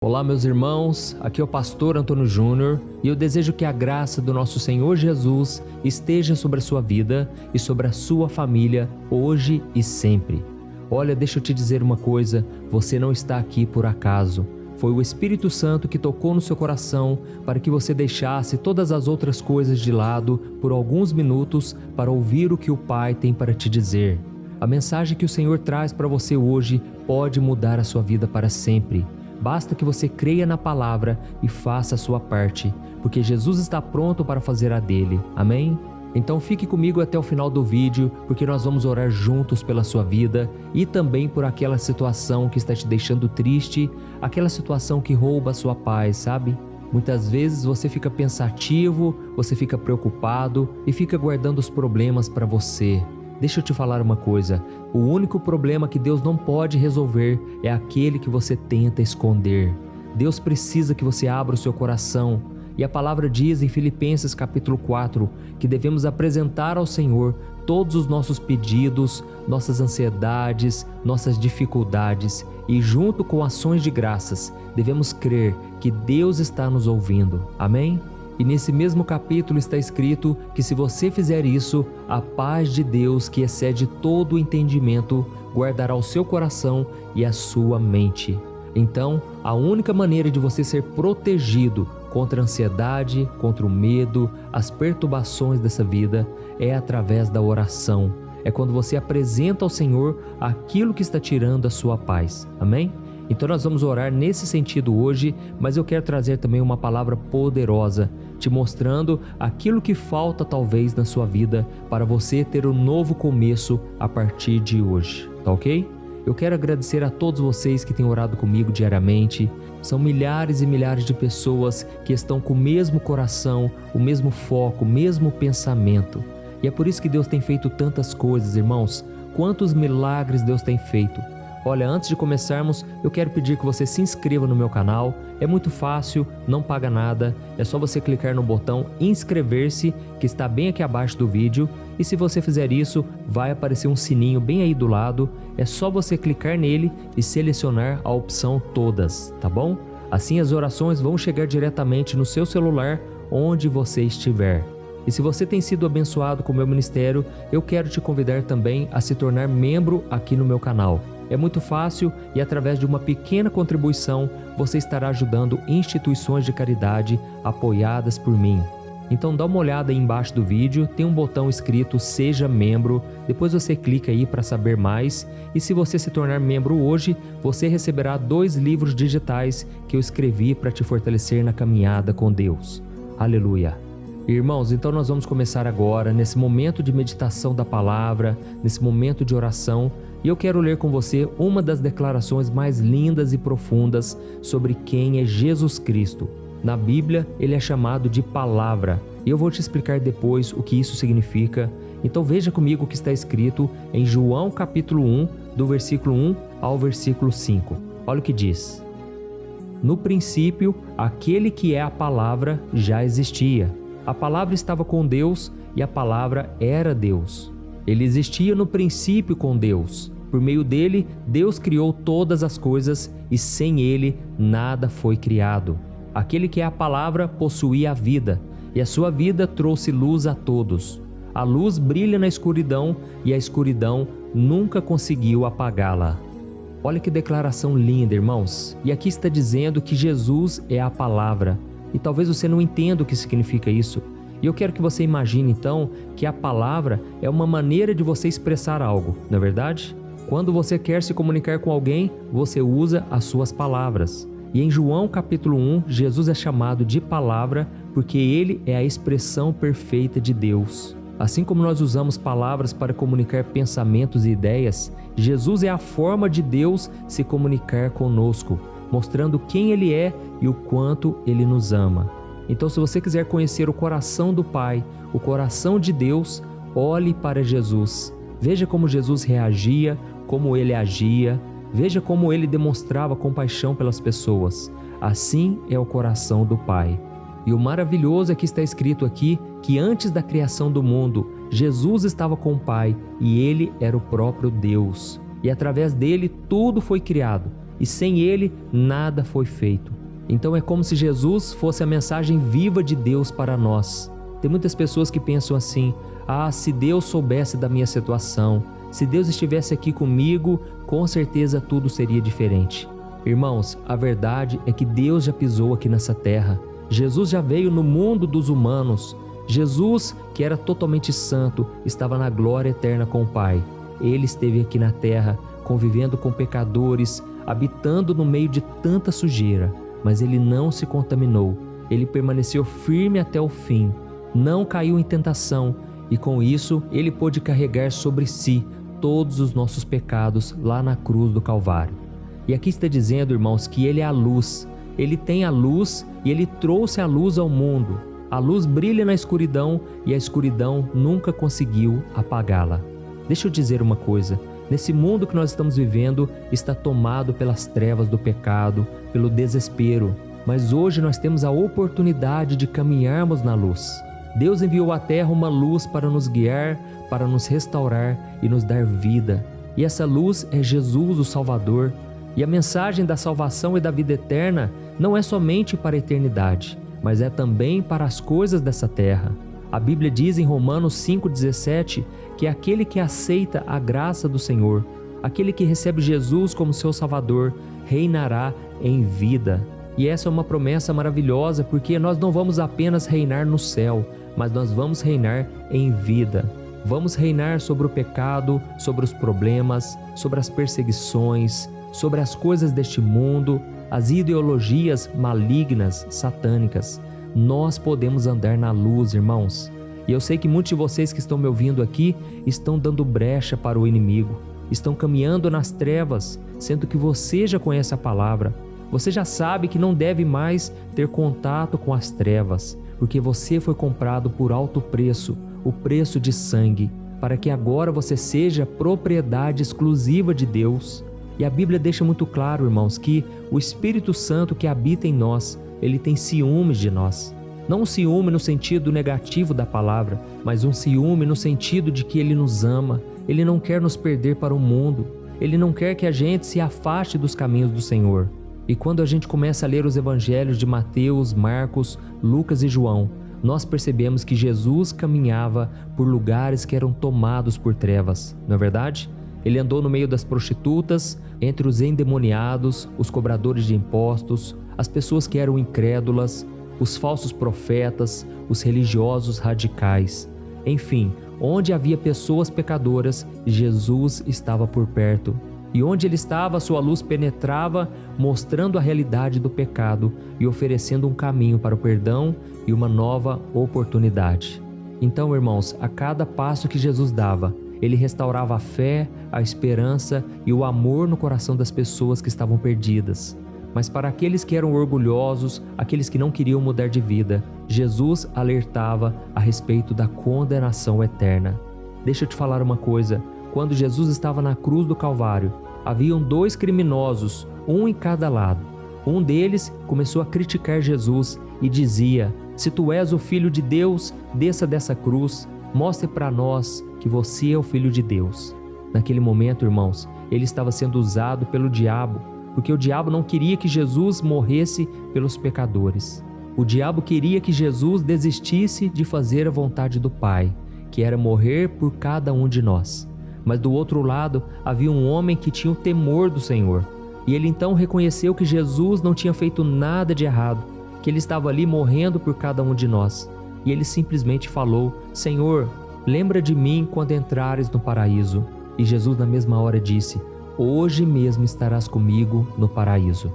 Olá, meus irmãos, aqui é o pastor Antônio Júnior e eu desejo que a graça do nosso Senhor Jesus esteja sobre a sua vida e sobre a sua família hoje e sempre. Olha, deixa eu te dizer uma coisa, você não está aqui por acaso. Foi o Espírito Santo que tocou no seu coração para que você deixasse todas as outras coisas de lado por alguns minutos para ouvir o que o Pai tem para te dizer. A mensagem que o Senhor traz para você hoje pode mudar a sua vida para sempre. Basta que você creia na palavra e faça a sua parte, porque Jesus está pronto para fazer a dele. Amém? Então fique comigo até o final do vídeo, porque nós vamos orar juntos pela sua vida e também por aquela situação que está te deixando triste, aquela situação que rouba a sua paz, sabe? Muitas vezes você fica pensativo, você fica preocupado e fica guardando os problemas para você. Deixa eu te falar uma coisa, o único problema que Deus não pode resolver é aquele que você tenta esconder. Deus precisa que você abra o seu coração. E a palavra diz em Filipenses capítulo 4 que devemos apresentar ao Senhor todos os nossos pedidos, nossas ansiedades, nossas dificuldades e junto com ações de graças devemos crer que Deus está nos ouvindo. Amém? E nesse mesmo capítulo está escrito que se você fizer isso, a paz de Deus, que excede todo o entendimento, guardará o seu coração e a sua mente. Então, a única maneira de você ser protegido contra a ansiedade, contra o medo, as perturbações dessa vida, é através da oração. É quando você apresenta ao Senhor aquilo que está tirando a sua paz. Amém? Então nós vamos orar nesse sentido hoje, mas eu quero trazer também uma palavra poderosa, te mostrando aquilo que falta talvez na sua vida para você ter um novo começo a partir de hoje, tá ok? Eu quero agradecer a todos vocês que têm orado comigo diariamente. São milhares e milhares de pessoas que estão com o mesmo coração, o mesmo foco, o mesmo pensamento. E é por isso que Deus tem feito tantas coisas, irmãos. Quantos milagres Deus tem feito. Olha, antes de começarmos, eu quero pedir que você se inscreva no meu canal. É muito fácil, não paga nada. É só você clicar no botão inscrever-se, que está bem aqui abaixo do vídeo. E se você fizer isso, vai aparecer um sininho bem aí do lado. É só você clicar nele e selecionar a opção todas, tá bom? Assim as orações vão chegar diretamente no seu celular, onde você estiver. E se você tem sido abençoado com o meu ministério, eu quero te convidar também a se tornar membro aqui no meu canal. É muito fácil e através de uma pequena contribuição você estará ajudando instituições de caridade apoiadas por mim. Então dá uma olhada aí embaixo do vídeo, tem um botão escrito Seja Membro, depois você clica aí para saber mais e se você se tornar membro hoje, você receberá 2 livros digitais que eu escrevi para te fortalecer na caminhada com Deus. Aleluia! Irmãos, então nós vamos começar agora, nesse momento de meditação da palavra, nesse momento de oração, e eu quero ler com você uma das declarações mais lindas e profundas sobre quem é Jesus Cristo. Na Bíblia, ele é chamado de Palavra, e eu vou te explicar depois o que isso significa. Então veja comigo o que está escrito em João capítulo 1, do versículo 1 ao versículo 5. Olha o que diz. No princípio, aquele que é a Palavra já existia. A Palavra estava com Deus e a Palavra era Deus. Ele existia no princípio com Deus. Por meio dele, Deus criou todas as coisas e sem ele nada foi criado. Aquele que é a Palavra possuía a vida e a sua vida trouxe luz a todos. A luz brilha na escuridão e a escuridão nunca conseguiu apagá-la. Olha que declaração linda, irmãos. E aqui está dizendo que Jesus é a Palavra. E talvez você não entenda o que significa isso. E eu quero que você imagine então que a palavra é uma maneira de você expressar algo, não é verdade? Quando você quer se comunicar com alguém, você usa as suas palavras. E em João capítulo 1, Jesus é chamado de Palavra porque ele é a expressão perfeita de Deus. Assim como nós usamos palavras para comunicar pensamentos e ideias, Jesus é a forma de Deus se comunicar conosco, mostrando quem ele é e o quanto ele nos ama. Então, se você quiser conhecer o coração do Pai, o coração de Deus, olhe para Jesus. Veja como Jesus reagia, como ele agia, veja como ele demonstrava compaixão pelas pessoas. Assim é o coração do Pai. E o maravilhoso é que está escrito aqui que antes da criação do mundo, Jesus estava com o Pai e ele era o próprio Deus. E através dele tudo foi criado. e sem Ele nada foi feito. Então é como se Jesus fosse a mensagem viva de Deus para nós. Tem muitas pessoas que pensam assim: se Deus soubesse da minha situação, se Deus estivesse aqui comigo, com certeza tudo seria diferente. Irmãos, a verdade é que Deus já pisou aqui nessa terra. Jesus já veio no mundo dos humanos. Jesus, que era totalmente santo, estava na glória eterna com o Pai. Ele esteve aqui na terra, convivendo com pecadores, habitando no meio de tanta sujeira, mas ele não se contaminou. Ele permaneceu firme até o fim, não caiu em tentação, e com isso ele pôde carregar sobre si todos os nossos pecados lá na cruz do Calvário. E aqui está dizendo, irmãos, que ele é a luz. Ele tem a luz e ele trouxe a luz ao mundo. A luz brilha na escuridão e a escuridão nunca conseguiu apagá-la. Deixa eu dizer uma coisa: nesse mundo que nós estamos vivendo está tomado pelas trevas do pecado, pelo desespero, mas hoje nós temos a oportunidade de caminharmos na luz. Deus enviou à terra uma luz para nos guiar, para nos restaurar e nos dar vida. E essa luz é Jesus, o Salvador. E a mensagem da salvação e da vida eterna não é somente para a eternidade, mas é também para as coisas dessa terra. A Bíblia diz em Romanos 5,17 que aquele que aceita a graça do Senhor, aquele que recebe Jesus como seu Salvador, reinará em vida. E essa é uma promessa maravilhosa, porque nós não vamos apenas reinar no céu, mas nós vamos reinar em vida. Vamos reinar sobre o pecado, sobre os problemas, sobre as perseguições, sobre as coisas deste mundo, as ideologias malignas, satânicas. Nós podemos andar na luz, irmãos. E eu sei que muitos de vocês que estão me ouvindo aqui estão dando brecha para o inimigo, estão caminhando nas trevas, sendo que você já conhece a palavra. Você já sabe que não deve mais ter contato com as trevas, porque você foi comprado por alto preço, o preço de sangue, para que agora você seja propriedade exclusiva de Deus. E a Bíblia deixa muito claro, irmãos, que o Espírito Santo que habita em nós, ele tem ciúmes de nós. Não um ciúme no sentido negativo da palavra, mas um ciúme no sentido de que ele nos ama. Ele não quer nos perder para o mundo. Ele não quer que a gente se afaste dos caminhos do Senhor. E quando a gente começa a ler os evangelhos de Mateus, Marcos, Lucas e João, nós percebemos que Jesus caminhava por lugares que eram tomados por trevas, não é verdade? Ele andou no meio das prostitutas, entre os endemoniados, os cobradores de impostos, as pessoas que eram incrédulas, os falsos profetas, os religiosos radicais. Enfim, onde havia pessoas pecadoras, Jesus estava por perto. E onde ele estava, a sua luz penetrava, mostrando a realidade do pecado e oferecendo um caminho para o perdão e uma nova oportunidade. Então, irmãos, a cada passo que Jesus dava, ele restaurava a fé, a esperança e o amor no coração das pessoas que estavam perdidas. Mas para aqueles que eram orgulhosos, aqueles que não queriam mudar de vida, Jesus alertava a respeito da condenação eterna. Deixa eu te falar uma coisa: quando Jesus estava na cruz do Calvário, haviam 2 criminosos, um em cada lado. Um deles começou a criticar Jesus e dizia: se tu és o Filho de Deus, desça dessa cruz, mostre para nós que você é o Filho de Deus. Naquele momento, irmãos, ele estava sendo usado pelo diabo, porque o diabo não queria que Jesus morresse pelos pecadores. O diabo queria que Jesus desistisse de fazer a vontade do Pai, que era morrer por cada um de nós. Mas do outro lado, havia um homem que tinha o temor do Senhor. E ele então reconheceu que Jesus não tinha feito nada de errado, que ele estava ali morrendo por cada um de nós. E ele simplesmente falou: Senhor, lembra de mim quando entrares no paraíso. E Jesus na mesma hora disse: hoje mesmo estarás comigo no paraíso.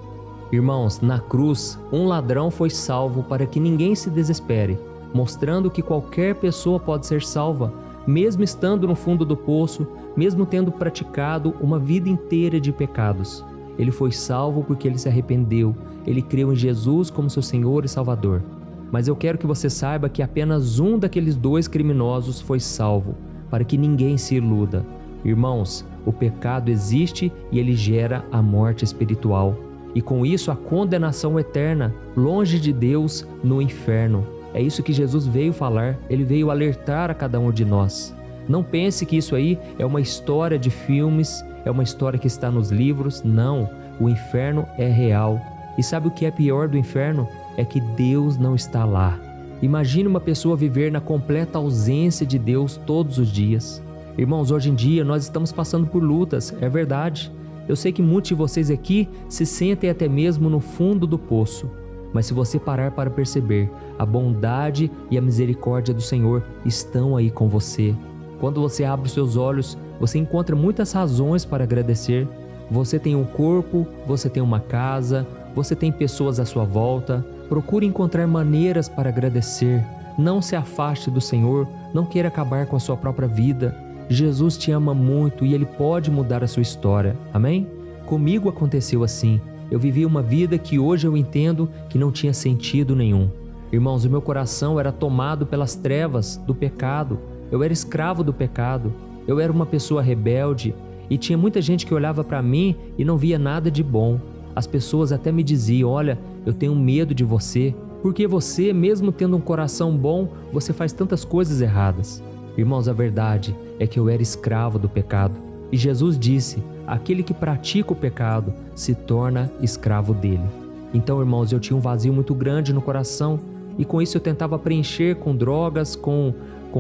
Irmãos, na cruz, um ladrão foi salvo para que ninguém se desespere, mostrando que qualquer pessoa pode ser salva, mesmo estando no fundo do poço, mesmo tendo praticado uma vida inteira de pecados. Ele foi salvo porque ele se arrependeu, ele creu em Jesus como seu Senhor e Salvador. Mas eu quero que você saiba que apenas um daqueles 2 criminosos foi salvo, para que ninguém se iluda. Irmãos, o pecado existe e ele gera a morte espiritual. E com isso a condenação eterna, longe de Deus, no inferno. É isso que Jesus veio falar, ele veio alertar a cada um de nós. Não pense que isso aí é uma história de filmes, é uma história que está nos livros, não. o inferno é real. E sabe o que é pior do inferno? É que Deus não está lá. Imagine uma pessoa viver na completa ausência de Deus todos os dias. Irmãos, hoje em dia nós estamos passando por lutas, é verdade. Eu sei que muitos de vocês aqui se sentem até mesmo no fundo do poço. Mas se você parar para perceber, a bondade e a misericórdia do Senhor estão aí com você. Quando você abre os seus olhos, você encontra muitas razões para agradecer. Você tem um corpo, você tem uma casa, você tem pessoas à sua volta. Procure encontrar maneiras para agradecer. Não se afaste do Senhor, não queira acabar com a sua própria vida. Jesus te ama muito e Ele pode mudar a sua história, amém? Comigo aconteceu assim. Eu vivi uma vida que hoje eu entendo que não tinha sentido nenhum. Irmãos, o meu coração era tomado pelas trevas do pecado. Eu era escravo do pecado. Eu era uma pessoa rebelde e tinha muita gente que olhava para mim e não via nada de bom. As pessoas até me diziam: olha, eu tenho medo de você, porque você, mesmo tendo um coração bom, você faz tantas coisas erradas. Irmãos, a verdade é que eu era escravo do pecado. E Jesus disse: aquele que pratica o pecado se torna escravo dele. Então, irmãos, eu tinha um vazio muito grande no coração e com isso eu tentava preencher com drogas, com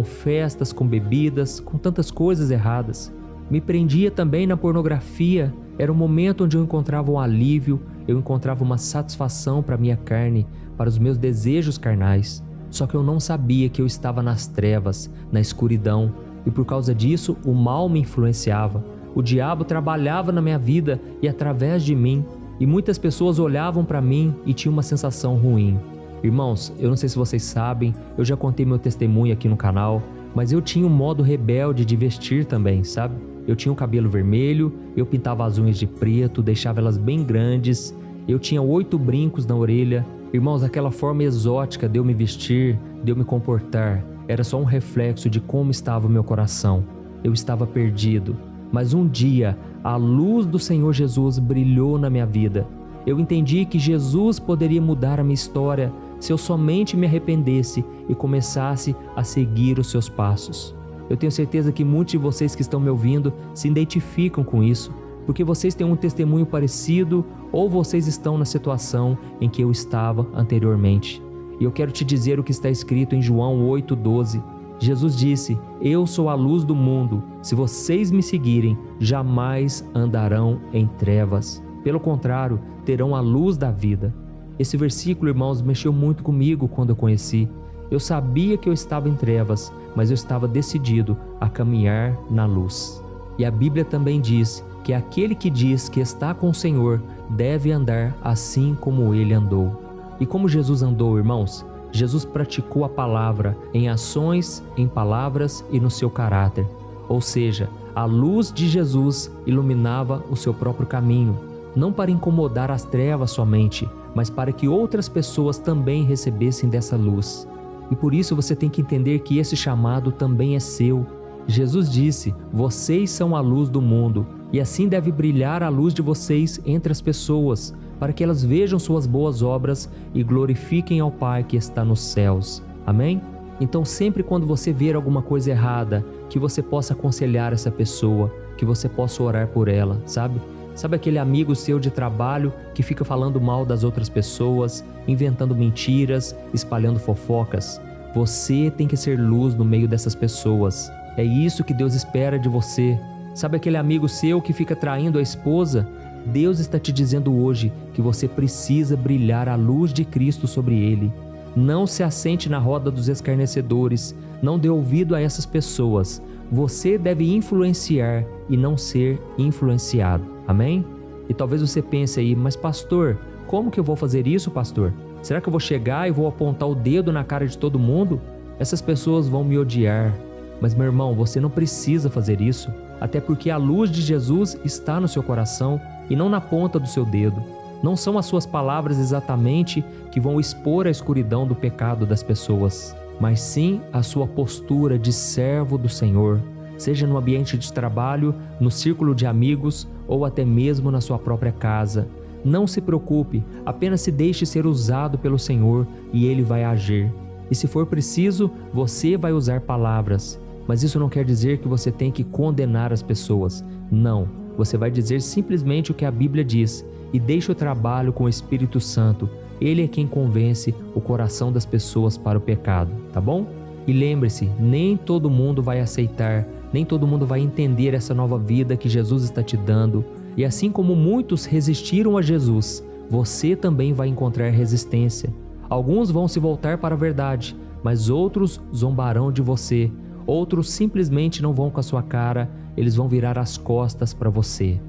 festas, com bebidas, com tantas coisas erradas. Me prendia também na pornografia. Era um momento onde eu encontrava um alívio, eu encontrava uma satisfação para minha carne, para os meus desejos carnais. Só que eu não sabia que eu estava nas trevas, na escuridão, e por causa disso o mal me influenciava. O diabo trabalhava na minha vida e através de mim, e muitas pessoas olhavam para mim e tinham uma sensação ruim. Irmãos, eu não sei se vocês sabem, eu já contei meu testemunho aqui no canal, mas eu tinha um modo rebelde de vestir também, sabe? Eu tinha o cabelo vermelho, eu pintava as unhas de preto, deixava elas bem grandes, eu tinha 8 brincos na orelha. Irmãos, aquela forma exótica de eu me vestir, de eu me comportar, era só um reflexo de como estava o meu coração. Eu estava perdido. Mas um dia, a luz do Senhor Jesus brilhou na minha vida. Eu entendi que Jesus poderia mudar a minha história se eu somente me arrependesse e começasse a seguir os seus passos. Eu tenho certeza que muitos de vocês que estão me ouvindo se identificam com isso, porque vocês têm um testemunho parecido ou vocês estão na situação em que eu estava anteriormente. E eu quero te dizer o que está escrito em João 8,12. Jesus disse: eu sou a luz do mundo, se vocês me seguirem, jamais andarão em trevas. Pelo contrário, terão a luz da vida. Esse versículo, irmãos, mexeu muito comigo quando eu conheci. Eu sabia que eu estava em trevas, mas eu estava decidido a caminhar na luz. E a Bíblia também diz que aquele que diz que está com o Senhor deve andar assim como ele andou. E como Jesus andou, irmãos? Jesus praticou a palavra em ações, em palavras e no seu caráter. Ou seja, a luz de Jesus iluminava o seu próprio caminho, não para incomodar as trevas somente, mas para que outras pessoas também recebessem dessa luz. E por isso você tem que entender que esse chamado também é seu. Jesus disse: vocês são a luz do mundo, e assim deve brilhar a luz de vocês entre as pessoas, para que elas vejam suas boas obras e glorifiquem ao Pai que está nos céus. Amém? Então sempre quando você ver alguma coisa errada, que você possa aconselhar essa pessoa, que você possa orar por ela, sabe? Sabe aquele amigo seu de trabalho que fica falando mal das outras pessoas, inventando mentiras, espalhando fofocas? Você tem que ser luz no meio dessas pessoas. É isso que Deus espera de você. Sabe aquele amigo seu que fica traindo a esposa? Deus está te dizendo hoje que você precisa brilhar a luz de Cristo sobre ele. Não se assente na roda dos escarnecedores, não dê ouvido a essas pessoas. Você deve influenciar e não ser influenciado. Amém? E talvez você pense aí: mas pastor, como que eu vou fazer isso, pastor? Será que eu vou chegar e vou apontar o dedo na cara de todo mundo? Essas pessoas vão me odiar. Mas meu irmão, você não precisa fazer isso, até porque a luz de Jesus está no seu coração e não na ponta do seu dedo. Não são as suas palavras exatamente que vão expor a escuridão do pecado das pessoas, mas sim a sua postura de servo do Senhor, seja no ambiente de trabalho, no círculo de amigos ou até mesmo na sua própria casa. Não se preocupe, apenas se deixe ser usado pelo Senhor e Ele vai agir. E se for preciso, você vai usar palavras. Mas isso não quer dizer que você tem que condenar as pessoas. Não, você vai dizer simplesmente o que a Bíblia diz. e deixe o trabalho com o Espírito Santo. Ele é quem convence o coração das pessoas para o pecado, tá bom? E lembre-se, nem todo mundo vai aceitar, nem todo mundo vai entender essa nova vida que Jesus está te dando. E assim como muitos resistiram a Jesus, você também vai encontrar resistência. Alguns vão se voltar para a verdade, mas outros zombarão de você. Outros simplesmente não vão com a sua cara, eles vão virar as costas para você.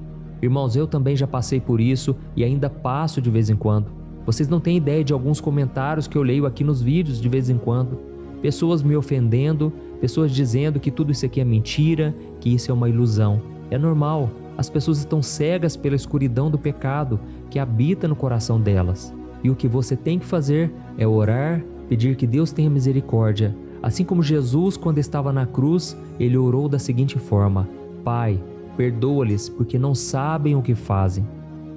Irmãos, eu também já passei por isso e ainda passo de vez em quando. Vocês não têm ideia de alguns comentários que eu leio aqui nos vídeos de vez em quando. Pessoas me ofendendo, pessoas dizendo que tudo isso aqui é mentira, que isso é uma ilusão. É normal, as pessoas estão cegas pela escuridão do pecado que habita no coração delas. E o que você tem que fazer é orar, pedir que Deus tenha misericórdia. Assim como Jesus, quando estava na cruz, ele orou da seguinte forma: Pai, perdoa-lhes porque não sabem o que fazem.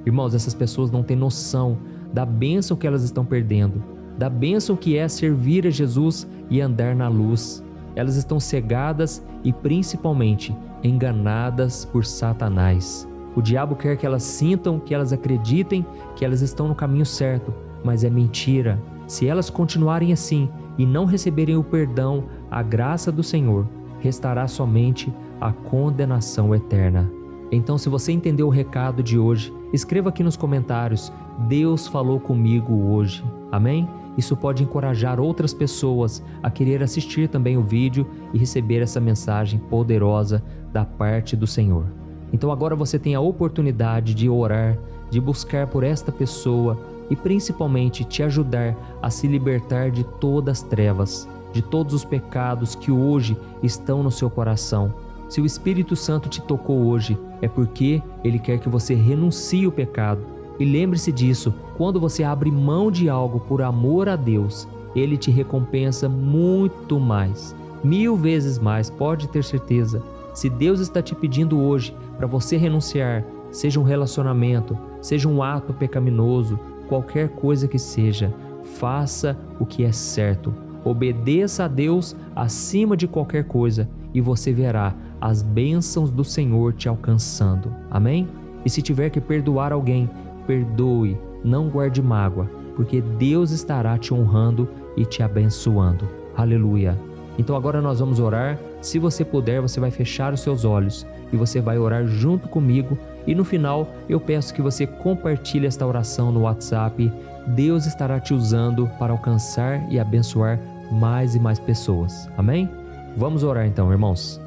Irmãos, essas pessoas não têm noção da bênção que elas estão perdendo, da bênção que é servir a Jesus e andar na luz. Elas estão cegadas e principalmente enganadas por Satanás. O diabo quer que elas sintam, que elas acreditem que elas estão no caminho certo, mas é mentira. Se elas continuarem assim e não receberem o perdão, a graça do Senhor, restará somente a condenação eterna. Então, se você entendeu o recado de hoje, escreva aqui nos comentários: Deus falou comigo hoje. Amém? Isso pode encorajar outras pessoas a querer assistir também o vídeo e receber essa mensagem poderosa da parte do Senhor. Então agora você tem a oportunidade de orar, de buscar por esta pessoa e principalmente te ajudar a se libertar de todas as trevas, de todos os pecados que hoje estão no seu coração. Se o Espírito Santo te tocou hoje, é porque Ele quer que você renuncie o pecado. E lembre-se disso, quando você abre mão de algo por amor a Deus, Ele te recompensa muito mais, 1000 vezes mais, pode ter certeza. Se Deus está te pedindo hoje para você renunciar, seja um relacionamento, seja um ato pecaminoso, qualquer coisa que seja, faça o que é certo. Obedeça a Deus acima de qualquer coisa e você verá as bênçãos do Senhor te alcançando. Amém? E se tiver que perdoar alguém, perdoe, não guarde mágoa, porque Deus estará te honrando e te abençoando. Aleluia! Então agora nós vamos orar. Se você puder, você vai fechar os seus olhos e você vai orar junto comigo. E no final eu peço que você compartilhe esta oração no WhatsApp. Deus estará te usando para alcançar e abençoar mais e mais pessoas. Amém? Vamos orar então, irmãos.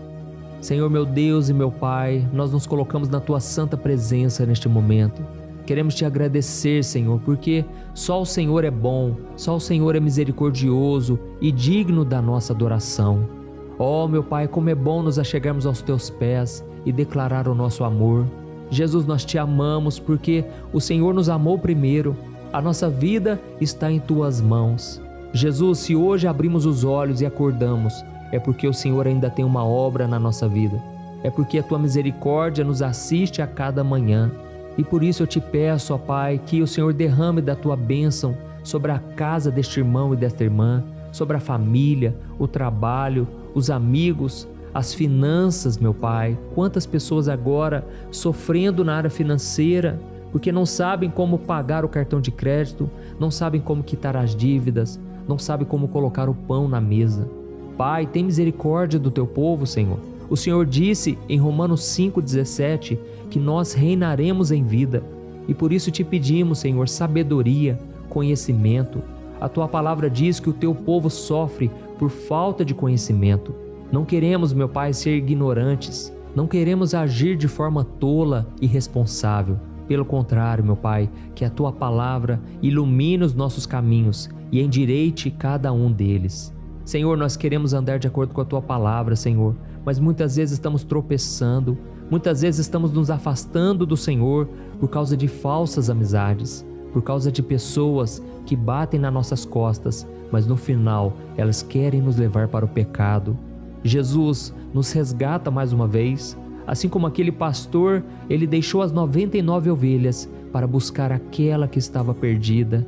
Senhor, meu Deus e meu Pai, nós nos colocamos na Tua santa presença neste momento. Queremos Te agradecer, Senhor, porque só o Senhor é bom, só o Senhor é misericordioso e digno da nossa adoração. Oh, meu Pai, como é bom nos achegarmos aos Teus pés e declarar o nosso amor. Jesus, nós Te amamos porque o Senhor nos amou primeiro. A nossa vida está em Tuas mãos. Jesus, se hoje abrimos os olhos e acordamos, é porque o Senhor ainda tem uma obra na nossa vida. É porque a Tua misericórdia nos assiste a cada manhã. E por isso eu Te peço, ó Pai, que o Senhor derrame da Tua bênção sobre a casa deste irmão e desta irmã, sobre a família, o trabalho, os amigos, as finanças, meu Pai. Quantas pessoas agora sofrendo na área financeira, porque não sabem como pagar o cartão de crédito, não sabem como quitar as dívidas, não sabem como colocar o pão na mesa. Pai, tem misericórdia do Teu povo, Senhor. O Senhor disse em Romanos 5,17 que nós reinaremos em vida. E por isso Te pedimos, Senhor, sabedoria, conhecimento. A Tua palavra diz que o Teu povo sofre por falta de conhecimento. Não queremos, meu Pai, ser ignorantes. Não queremos agir de forma tola e irresponsável. Pelo contrário, meu Pai, que a Tua palavra ilumine os nossos caminhos e endireite cada um deles. Senhor, nós queremos andar de acordo com a Tua palavra, Senhor, mas muitas vezes estamos tropeçando, muitas vezes estamos nos afastando do Senhor por causa de falsas amizades, por causa de pessoas que batem nas nossas costas, mas no final elas querem nos levar para o pecado. Jesus, nos resgata mais uma vez, assim como aquele pastor, ele deixou as 99 ovelhas para buscar aquela que estava perdida.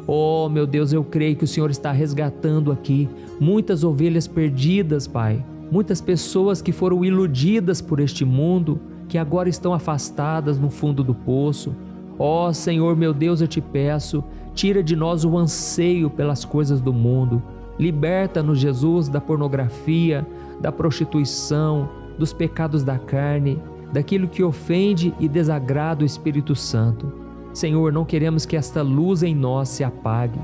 Oh, meu Deus, eu creio que o Senhor está resgatando aqui muitas ovelhas perdidas, Pai. Muitas pessoas que foram iludidas por este mundo, que agora estão afastadas no fundo do poço. Ó Senhor meu Deus, eu te peço, tira de nós o anseio pelas coisas do mundo. Liberta-nos, Jesus, da pornografia, da prostituição, dos pecados da carne, daquilo que ofende e desagrada o Espírito Santo. Senhor, não queremos que esta luz em nós se apague.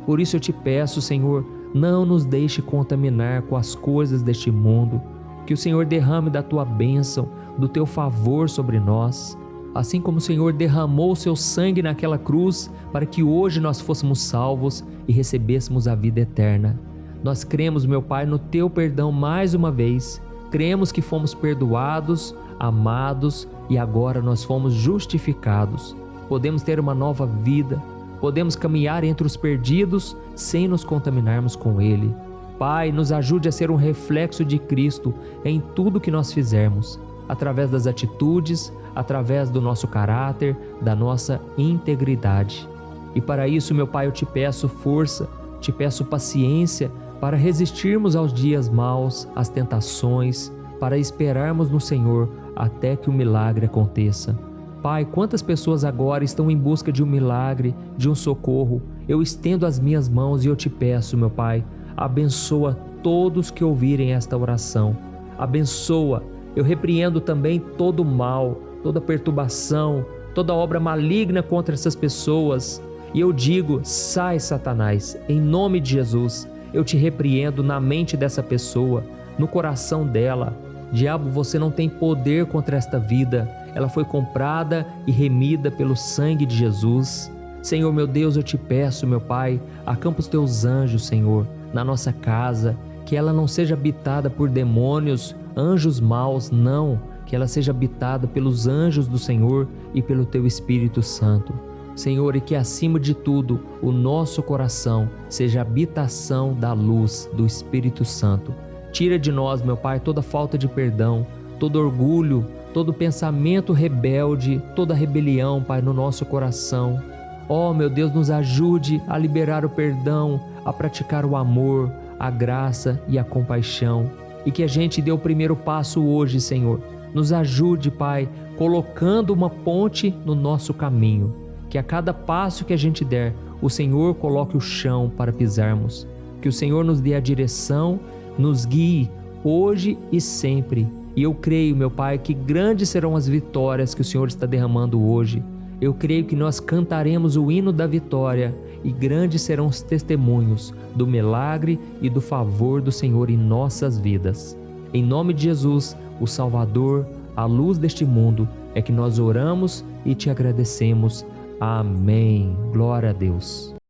Por isso eu te peço, Senhor, não nos deixe contaminar com as coisas deste mundo. Que o Senhor derrame da tua bênção, do teu favor sobre nós. Assim como o Senhor derramou o seu sangue naquela cruz para que hoje nós fôssemos salvos e recebêssemos a vida eterna. Nós cremos, meu Pai, no teu perdão mais uma vez. Cremos que fomos perdoados, amados e agora nós fomos justificados. Podemos ter uma nova vida, podemos caminhar entre os perdidos sem nos contaminarmos com ele. Pai, nos ajude a ser um reflexo de Cristo em tudo que nós fizermos, através das atitudes, através do nosso caráter, da nossa integridade. E para isso, meu Pai, eu te peço força, te peço paciência para resistirmos aos dias maus, às tentações, para esperarmos no Senhor até que o milagre aconteça. Pai, quantas pessoas agora estão em busca de um milagre, de um socorro? Eu estendo as minhas mãos e eu te peço, meu Pai, abençoa todos que ouvirem esta oração. Abençoa. Eu repreendo também todo mal, toda perturbação, toda obra maligna contra essas pessoas. E eu digo, sai, Satanás, em nome de Jesus. Eu te repreendo na mente dessa pessoa, no coração dela. Diabo, você não tem poder contra esta vida. Ela foi comprada e remida pelo sangue de Jesus. Senhor meu Deus, eu te peço, meu Pai, acampa os teus anjos, Senhor, na nossa casa, que ela não seja habitada por demônios, anjos maus, não, que ela seja habitada pelos anjos do Senhor e pelo teu Espírito Santo. Senhor, e que acima de tudo o nosso coração seja habitação da luz do Espírito Santo. Tira de nós, meu Pai, toda falta de perdão, todo orgulho, todo pensamento rebelde, toda rebelião, Pai, no nosso coração. Ó, meu Deus, nos ajude a liberar o perdão, a praticar o amor, a graça e a compaixão. E que a gente dê o primeiro passo hoje, Senhor. Nos ajude, Pai, colocando uma ponte no nosso caminho. Que a cada passo que a gente der, o Senhor coloque o chão para pisarmos. Que o Senhor nos dê a direção, nos guie hoje e sempre. E eu creio, meu Pai, que grandes serão as vitórias que o Senhor está derramando hoje. Eu creio que nós cantaremos o hino da vitória e grandes serão os testemunhos do milagre e do favor do Senhor em nossas vidas. Em nome de Jesus, o Salvador, a luz deste mundo, é que nós oramos e te agradecemos. Amém. Glória a Deus.